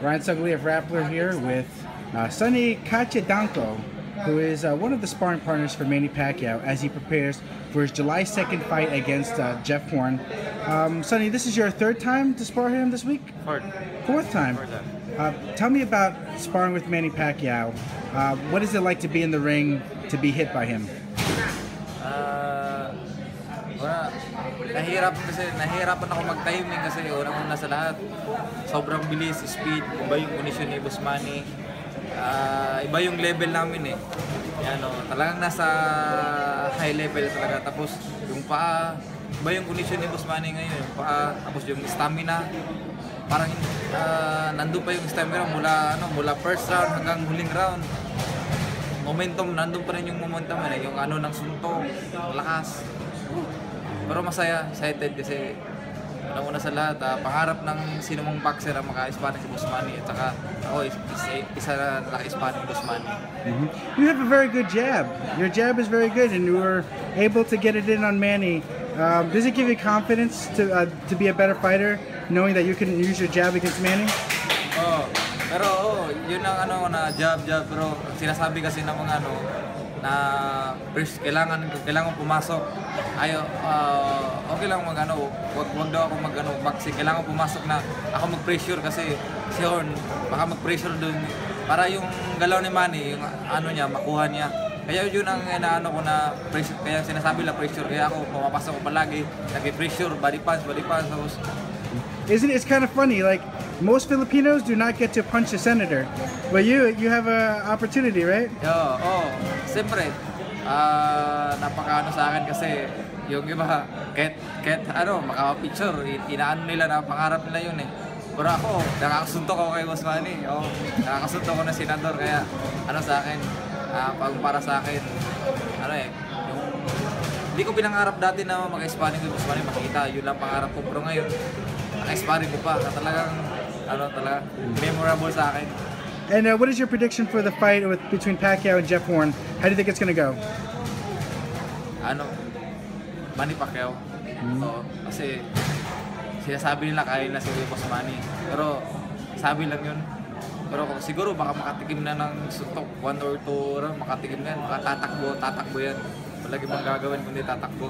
Ryan Sugly of Rappler here with Sonny Cachadanco, who is one of the sparring partners for Manny Pacquiao as he prepares for his July 2nd fight against Jeff Horn. Sonny, this is your third time to spar him this week? Fourth time. Tell me about sparring with Manny Pacquiao. What is it like to be in the ring, to be hit by him? Nahihirapan ako mag-timing kasi una sa lahat, sobrang bilis, speed, iba yung condition ni Boss Manny, iba yung level namin eh. Yan, talagang nasa high level talaga. Tapos yung paa, iba yung condition ni Boss Manny ngayon, yung paa, tapos yung stamina, parang nandun pa yung stamina mula first round hanggang huling round. Momentum, nandun pa rin yung momentum eh, yung ng suntok, lakas. Pero masaya, excited kasi una sa lahat, pangarap ng sinumang boxer ang maka-Hispanic si Boss Manny, at saka ako isa na naka-Hispanic Boss Manny. You have a very good jab. Your jab is very good and you were able to get it in on Manny. Does it give you confidence to be a better fighter knowing that you can use your jab against Manny? Pero yun ang na jab, pero sinasabi kasi ng mga na first kailangan pumasok. Okay lang wag daw ako boxing. Kailangan pumasok na ako mag-pressure kasi si Horn baka mag-pressure doon para yung galaw ni Manny, yung niya makuha niya. Kaya yun ang ko na pressure, kaya sinasabi lang pressure, kaya ako pumapasok ko palagi, nag-pressure, body punch. Tapos isn't it, it's kind of funny, like most Filipinos do not get to punch a senator, but you have a opportunity, right? Siyempre, napaka sa akin kasi yung iba, kahit makapicture, inaano nila na pangarap nila yun eh. Pero ako, nakakasuntok ako kay Boss Manny. Nakakasuntok ako na senador, kaya sa akin, para sa akin, yung hindi ko pinangarap dati na mag-Hispanic with Boss Manny, makita, yun lang pangarap ko. Pero ngayon, naka-Hispanic ko pa, talagang, memorable sa akin. And what is your prediction for the fight between Pacquiao and Jeff Horn? How do you think it's gonna go? Manny Pacquiao. Kasi sinasabi nila kaya na si Boss Manny. Pero sabi lang yun. Pero siguro baka makatikim na ng suntok 1 or 2 round, makatikim na yan, makatatakbo yan. Palagi bang gagawin kundi tatakbo.